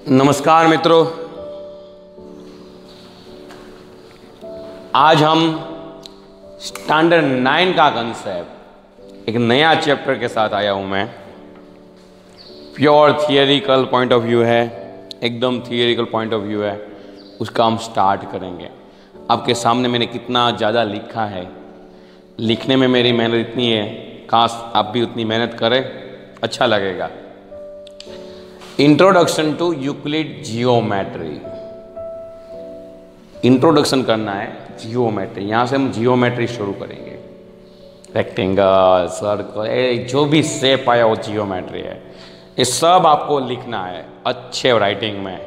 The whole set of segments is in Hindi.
नमस्कार मित्रों, आज हम स्टैंडर्ड 9 का कंसेप्ट एक नया चैप्टर के साथ आया हूं मैं। प्योर थियरिकल पॉइंट ऑफ व्यू है, एकदम थियरिकल पॉइंट ऑफ व्यू है, उसका हम स्टार्ट करेंगे। आपके सामने मैंने कितना ज़्यादा लिखा है, लिखने में मेरी मेहनत इतनी है, काश आप भी उतनी मेहनत करें, अच्छा लगेगा। Introduction to Euclid geometry, introduction करना है जियोमेट्री। यहाँ से हम जियोमेट्री शुरू करेंगे। रेक्टेंगल, सर्कल, जो भी शेप आया वो जियोमेट्री है। ये सब आपको लिखना है अच्छे राइटिंग में,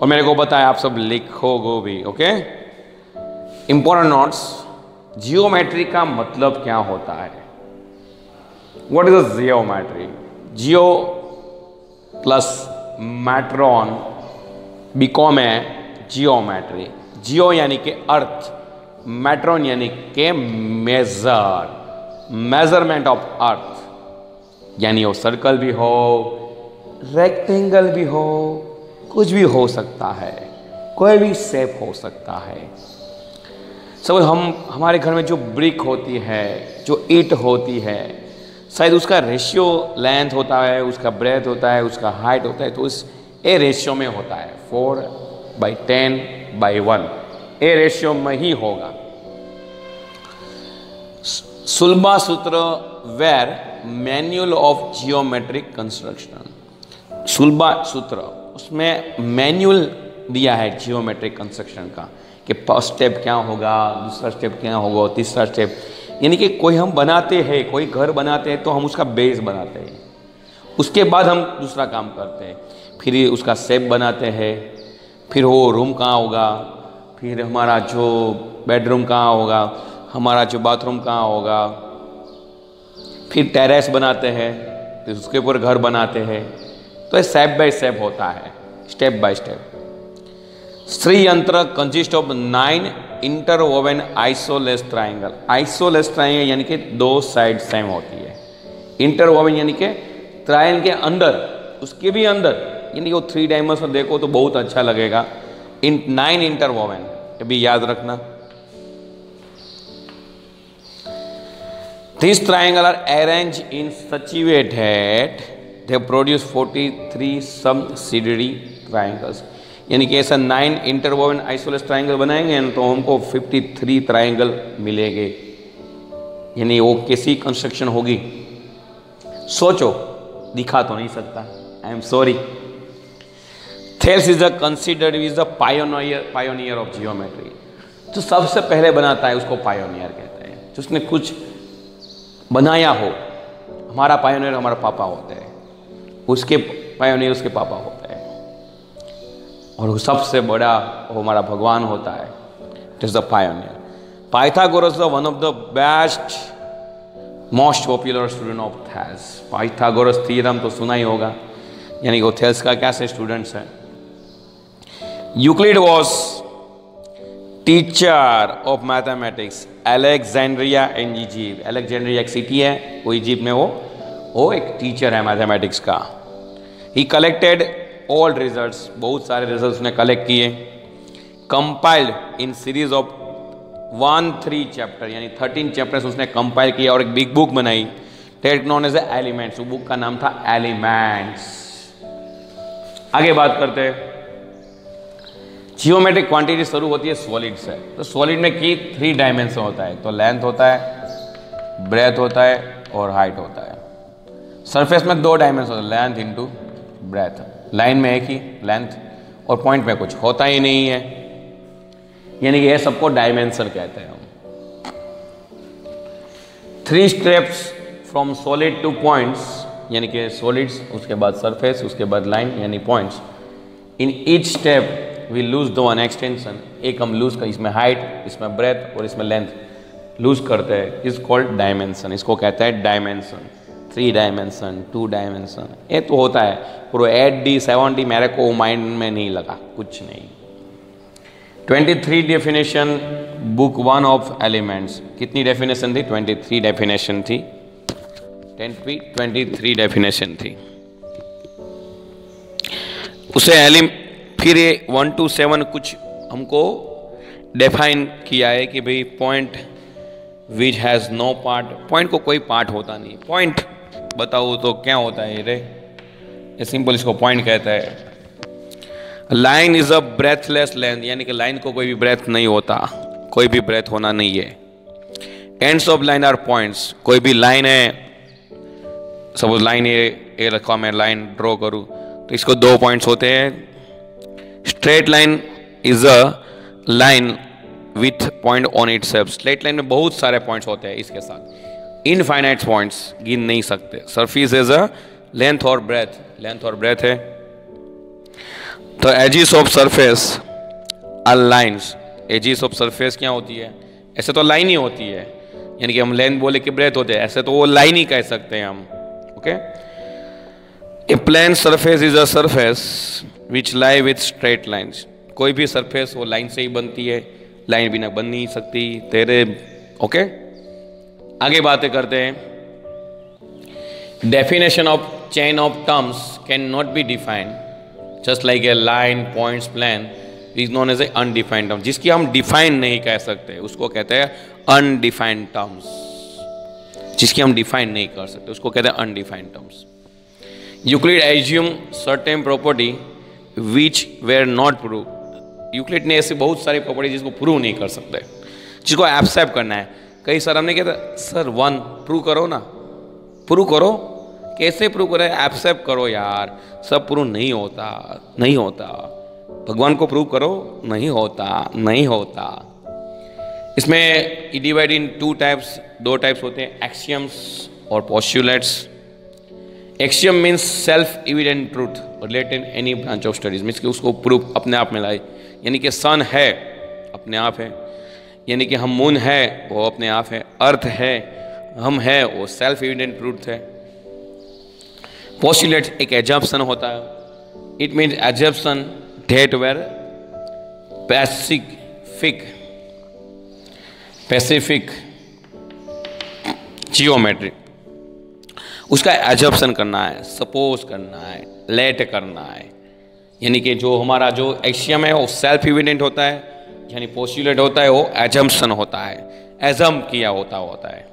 और मेरे को पता है आप सब लिखोगे भी। Okay, important notes. जियोमेट्री का मतलब क्या होता है? What is a geometry? Geo plus metron become a geometry. Geo यानी कि अर्थ, मैट्रॉन यानी कि मेजर, मेजरमेंट ऑफ अर्थ। यानी वो सर्कल भी हो, रेक्टेंगल भी हो, कुछ भी हो सकता है, कोई भी शेप हो सकता है। सब हमारे घर में जो ब्रिक होती है, जो ईंट होती है, शायद उसका रेशियो लेंथ होता है, उसका ब्रेथ होता है, उसका हाइट होता है, तो उस ए रेशियो में होता है। 4/10/1 ए रेशियो में ही होगा। Sulba Sutra were manual of geometric construction. Sulba Sutra, उसमें मैन्युअल दिया है जियोमेट्रिक कंस्ट्रक्शन का, कि फर्स्ट स्टेप क्या होगा, दूसरा स्टेप क्या होगा, तीसरा स्टेप। यानी कि कोई हम बनाते हैं, कोई घर बनाते हैं तो हम उसका बेस बनाते हैं, उसके बाद हम दूसरा काम करते हैं, फिर उसका शेप बनाते हैं, फिर वो रूम कहाँ होगा, फिर हमारा जो बेडरूम कहाँ होगा, हमारा जो बाथरूम कहाँ होगा, फिर टेरेस बनाते हैं, फिर उसके ऊपर घर बनाते हैं। तो ये स्टेप बाय स्टेप होता है, step by step. Sriyantra consist of 9 interwoven isosceles triangle. Isosceles triangle यानी कि दो साइड सेम होती है। इंटरवोवन यानी कि ट्राइंगल के अंदर, उसके भी अंदर, यानी कि वो 3 डायमेंशन देखो तो बहुत अच्छा लगेगा। 9 इंटरवोवन, ये भी याद रखना। This triangle are arrange in such a way that they produce 43 subsidiary triangles. यानी कि ऐसा 9 इंटरवोवन आइसोलेस ट्राइंगल बनाएंगे तो हमको 53 ट्राइंगल मिलेंगे। यानी वो कैसी कंस्ट्रक्शन होगी, सोचो, दिखा तो नहीं सकता, I am sorry. Thales is considered is the pioneer of geometry. जो सबसे पहले बनाता है उसको पायोनियर कहते हैं, जिसने कुछ बनाया हो। हमारा पायोनियर हमारा पापा होते हैं, उसके पायोनियर उसके पापा होते हैं, और सबसे बड़ा वो हमारा भगवान होता है। It is the pioneer. Pythagoras the one of the best most popular student of Thales. Pythagoras theorem तो सुना ही होगा, यानी कि वो थेल्स का कैसे स्टूडेंट्स है। Euclid was teacher of mathematics Alexandria and Egypt. Alexandria एक सिटी है, वो इजिप्ट में, वो एक टीचर है मैथमेटिक्स का। ही कलेक्टेड ऑल रिजल्ट्स, बहुत सारे रिजल्ट्स उसने कलेक्ट किए। Compiled in series of 13 chapter, यानी 13 चैप्टर्स उसने कंपाइल किया और एक बिग बुक बनाई, दैट नोन एज एलिमेंट्स। वो बुक का नाम था एलिमेंट्स। आगे बात करते हैं। जियोमेट्रिक क्वांटिटी शुरू होती है सॉलिड से। तो सॉलिड में की 3 डायमेंशन होता है, तो लेंथ होता है, ब्रेथ होता है और हाइट होता है। सरफेस में 2 डायमेंशन होता है, लेंथ इंटू ब्रेथ। लाइन में एक ही लेंथ, और पॉइंट में कुछ होता ही नहीं है, यानी कि ये सबको डायमेंशन कहते हैं हम। 3 steps from solid two points, यानी कि सॉलिड्स, उसके बाद सरफेस, उसके बाद लाइन यानी points. In each step we lose the one extension. एक हम लूज कर, इसमें हाइट, इसमें ब्रेथ और इसमें लेंथ लूज करते हैं, इज कॉल्ड डायमेंशन। इसको कहता है डायमेंशन। 3 डायमेंशन, 2 डायमेंशन, ये तो होता है। पूरा 8D 7D मेरे को माइंड में नहीं लगा, कुछ नहीं। 23 डेफिनेशन, बुक 1 ऑफ एलिमेंट्स। कितनी डेफिनेशन थी? 23 डेफिनेशन थी। 23 डेफिनेशन थी। उसे फिर ये 1 to 7 कुछ हमको डिफाइन किया है कि भाई point which has no part, point को कोई पार्ट होता नहीं। पॉइंट बताओ तो क्या होता है रे, ये सिंपल इसको पॉइंट कहता है। Line is a breathless length, यानी कि लाइन को कोई भी ब्रेथ नहीं होता, कोई भी ब्रेथ होना नहीं है। Ends of line are points, कोई भी लाइन है, सपोज लाइन ये रखा मैं लाइन ड्रॉ करूँ तो इसको 2 पॉइंट्स होते हैं। Straight line is a line with point on itself, straight line में बहुत सारे पॉइंट्स होते हैं इसके साथ, इनफाइनाइट पॉइंट्स गिन नहीं सकते। सरफेस इज अ लेंथ और ब्रेथ, लेंथ और ब्रेथ है। तो edges of surface are lines, edges of surface क्या होती है, ऐसे तो लाइन ही होती है, यानी कि हम लेंथ बोले कि ब्रेथ होते हैं, ऐसे तो वो लाइन ही कह सकते हैं हम। Okay, a plane surface is a surface which lie with straight lines, कोई भी सरफेस वो लाइन से ही बनती है, लाइन बिना बन नहीं सकती तेरे। ओके, आगे बातें करते हैं। Definition of chain of terms can not be defined just like a line, points, plane is known as a undefined term, जिसकी हम डिफाइन नहीं कह सकते उसको कहते हैं अनडिफाइंड टर्म्स, जिसकी हम डिफाइन नहीं कर सकते उसको कहते हैं undefined terms. Euclid assume certain property which were not prove, Euclid ने ऐसी बहुत सारी प्रॉपर्टी जिसको प्रूव नहीं कर सकते, जिसको एक्सेप्ट करना है। कई सर हमने कहता सर 1 प्रूव करो ना, प्रूव करो, कैसे प्रूव करें, एक्सेप्ट करो यार, सब प्रूव नहीं होता, नहीं होता, भगवान को प्रूव करो, नहीं होता, नहीं होता। इसमें डिवाइड इन 2 टाइप्स, 2 टाइप्स होते हैं, एक्सियम्स और postulates. Axiom means self evident truth related any branch of studies, means कि उसको प्रूफ अपने आप में लाए, यानी कि सन है अपने आप है, यानी कि हम मून है वो अपने आप है, अर्थ है हम है वो सेल्फ एविडेंट ट्रूथ है। पोस्टुलेट एक एजम्पशन होता है, it means assumption that were pacific geometry, उसका एजम्पशन करना है, सपोज करना है, लेट करना है, यानी कि जो हमारा जो एक्सियम है वो सेल्फ एविडेंट होता है, यानी पोस्टुलेट होता है वो एजम्पशन होता है, एजम किया होता है।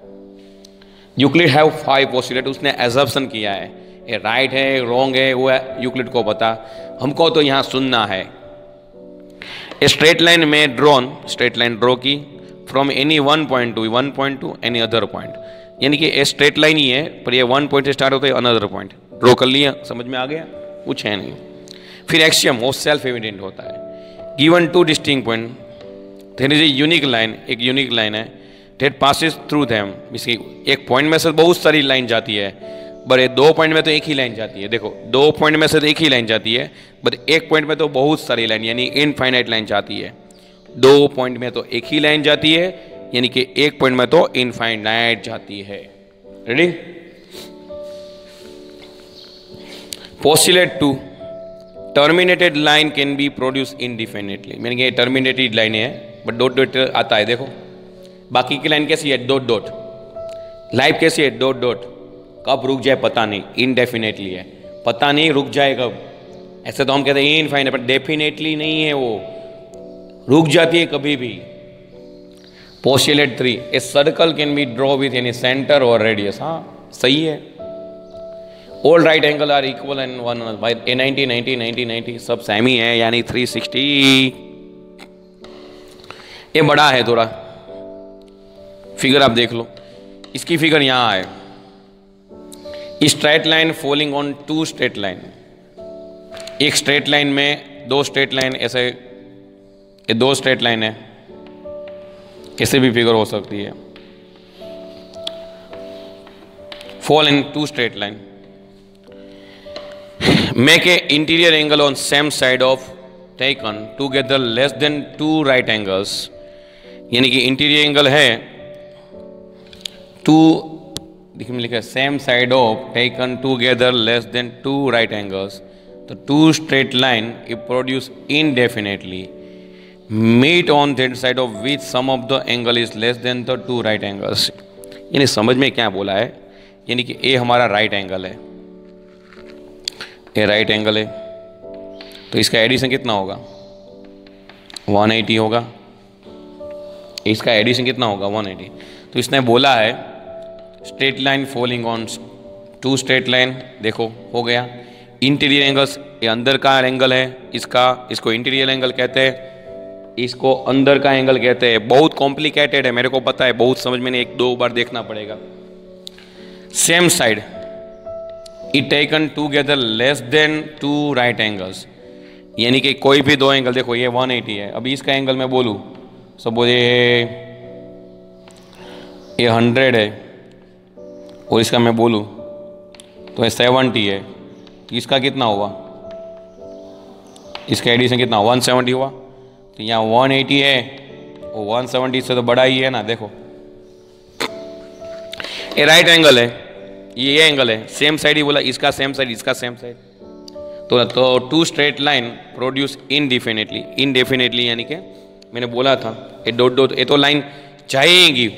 यूक्लिड हैव 5 पोस्टुलेट, उसने एजम्पशन किया है, ये राइट है रॉन्ग है वो यूक्लिड को पता, हमको तो यहाँ सुनना है। ए स्ट्रेट लाइन में ड्रॉन, स्ट्रेट लाइन ड्रॉ की from any 1 point to any other point, यानी कि ये स्ट्रेट लाइन ही है पर ये 1 point से स्टार्ट होता है अनदर पॉइंट, ड्रॉ कर लिया, समझ में आ गया, कुछ है नहीं। फिर एक्सियम वो सेल्फ एविडेंट होता है। Given 2 distinct point, there is a unique line, एक यूनिक लाइन है, डेट पासिस थ्रू देम, इसकी एक पॉइंट में से बहुत सारी लाइन जाती है, बट 2 पॉइंट में तो एक ही लाइन जाती है। देखो 2 पॉइंट में से तो एक ही लाइन जाती है, बट एक पॉइंट में तो बहुत सारी लाइन यानी इनफाइनाइट लाइन जाती है। 2 पॉइंट में तो एक ही लाइन जाती है, यानी कि एक पॉइंट में तो इनफाइनाइट जाती है। Ready? Postulate 2, terminated line can be produce indefinitely, यानी कि टर्मिनेटेड लाइन है बट डॉट डॉट आता है। देखो बाकी की लाइन कैसी है, डॉट डॉट, लाइफ कैसी है, डॉट डॉट, कब रुक जाए पता नहीं, इनडेफिनेटली है, पता नहीं रुक जाए कब, ऐसे तो हम कहते हैं इनफाइनाइट, बट डेफिनेटली नहीं है, वो रुक जाती है कभी भी। Postulate 3, a circle can be draw with any centre और रेडियस, हाँ सही है। All right angle are equal and one by a 90 90 90 90 सब सेम ही है, यानी 360। ये बड़ा है थोड़ा, फिगर आप देख लो, इसकी फिगर यहां है, straight line falling on 2 straight line, एक स्ट्रेट लाइन में 2 स्ट्रेट लाइन, ऐसे ये 2 स्ट्रेट लाइन है, कैसे भी फिगर हो सकती है, fall in 2 straight line, make a interior angle on same side of taken together less than 2 right angles, यानी कि इंटीरियर एंगल है 2, देखिए में लिखा है same side of taken together less than 2 right angles, तो 2 straight line if produce indefinitely meet on that side of which sum of the angle is less than the 2 right angles. यानी समझ में क्या बोला है, यानी कि ए हमारा राइट एंगल है, ए राइट एंगल है, तो इसका एडिशन कितना होगा? 180 होगा। इसका एडिशन कितना होगा? 180। तो इसने बोला है straight line falling on two straight line, देखो हो गया। इंटीरियर एंगल्स, ये अंदर का एंगल है इसको इंटीरियर एंगल कहते हैं, इसको अंदर का एंगल कहते हैं। बहुत कॉम्प्लिकेटेड है, मेरे को पता है, बहुत समझ में नहीं, 1-2 बार देखना पड़ेगा। Same side it taken together less than 2 right angles, यानी कि कोई भी 2 एंगल, देखो ये 180 है, अभी इसका एंगल मैं बोलूँ, सपोज ये 100 है और इसका मैं बोलूँ तो ये 70 है, इसका कितना हुआ? इसका एडिशन कितना? 170 हुआ। तो यहाँ 180 है और 170 से तो बड़ा ही है ना, देखो ये राइट एंगल है, ये एंगल है, सेम साइड ही बोला, इसका सेम साइड, इसका सेम साइड। तो 2 स्ट्रेट लाइन प्रोड्यूस इनडेफिनेटली, यानी कि मैंने बोला था ये डॉट ये तो लाइन जाएगी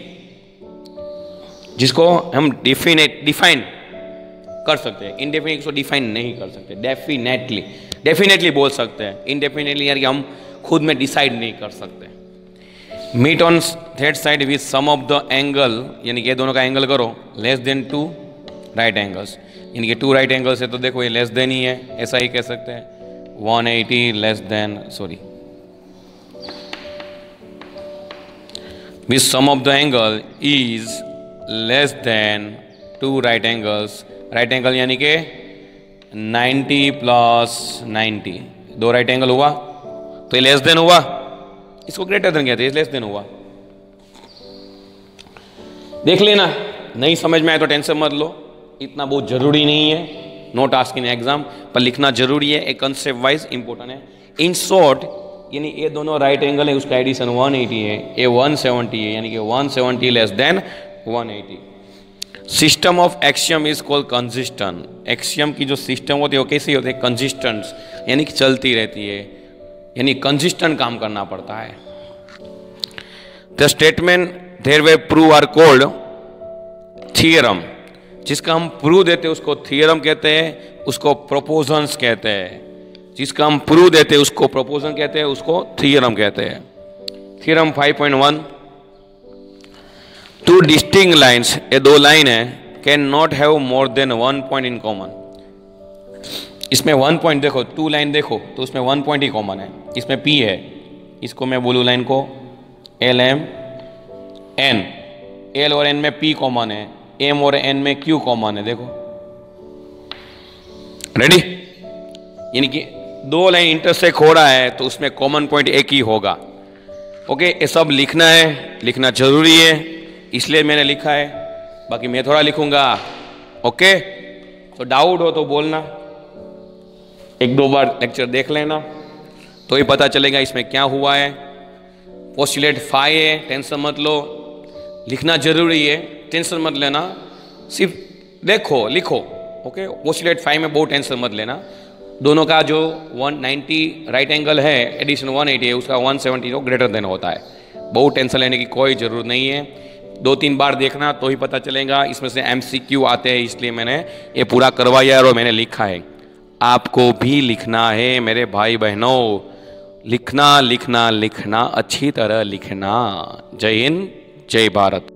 जिसको हम डिफाइन कर सकते हैं। इनडेफिनेटली को डिफाइन नहीं कर सकते, डेफिनेटली बोल सकते हैं। इनडेफिनेटली यानी हम खुद में डिसाइड नहीं कर सकते। Meet on that side with sum of the angle, यानी कि ये दोनों का एंगल करो लेस देन 2 राइट एंगल्स, यानी कि 2 राइट एंगल्स है तो देखो ये लेस देन ही है, ऐसा ही कह सकते हैं। 180 less than, sorry, with sum of the angle is less than 2 right angles. Right angle यानी कि 90 प्लस 90, 2 राइट एंगल हुआ तो ये लेस देन हुआ, इसको ग्रेटर देन कहते हैं, लेस देन हुआ। देख लेना, नहीं समझ में आए तो टेंशन मत लो, इतना बहुत जरूरी नहीं है, नोट आस्क इन एग्जाम, पर लिखना जरूरी है, एक कंसेप्ट वाइज इंपॉर्टेंट है। इन शॉर्ट, यानी ये दोनों राइट एंगल है, उसका एडिशन 180 है, ये 170 है, यानी कि 170 less than 180। System of axiom is called consistent. Axiom की जो सिस्टम होती है वो कैसी होती है? कंसिस्टेंट, यानी कि चलती रहती है, यानी कंसिस्टेंट काम करना पड़ता है। The statement there were prove are called theorem. जिसका हम प्रूव देते हैं उसको थियरम कहते हैं, उसको प्रोपोजन्स कहते हैं। जिसका हम प्रूव देते हैं उसको प्रोपोजन कहते हैं, उसको थियरम कहते हैं। थियरम 5.1, 2 डिस्टिंक्ट लाइन्स, ये 2 लाइन है, can not have more than 1 point in common. इसमें 1 पॉइंट देखो, 2 लाइन देखो तो उसमें 1 पॉइंट ही कॉमन है, इसमें P है, इसको मैं बोलूँ लाइन को LM N, L और N में P कॉमन है, M और N में Q कॉमन है, देखो रेडी। यानी कि 2 लाइन इंटरसेक्ट हो रहा है तो उसमें कॉमन पॉइंट एक ही होगा। ओके, ये सब लिखना है, लिखना जरूरी है, इसलिए मैंने लिखा है, बाकी मैं थोड़ा लिखूंगा। ओके, तो डाउट हो तो बोलना, 1-2 बार लेक्चर देख लेना तो ही पता चलेगा इसमें क्या हुआ है। पोस्टुलेट 5 है, टेंशन मत लो, लिखना जरूरी है, टेंशन मत लेना, सिर्फ देखो लिखो। ओके, पोस्टुलेट 5 में बहुत टेंशन मत लेना, दोनों का जो 190 राइट एंगल है एडिशन 180 है, उसका 170 तो ग्रेटर देन होता है। बहुत टेंशन लेने की कोई ज़रूरत नहीं है, 2-3 बार देखना तो ही पता चलेगा। इसमें से MCQ आते हैं, इसलिए मैंने ये पूरा करवाया और मैंने लिखा है। आपको भी लिखना है मेरे भाई बहनों, लिखना लिखना लिखना, अच्छी तरह लिखना। जय हिंद, जय भारत।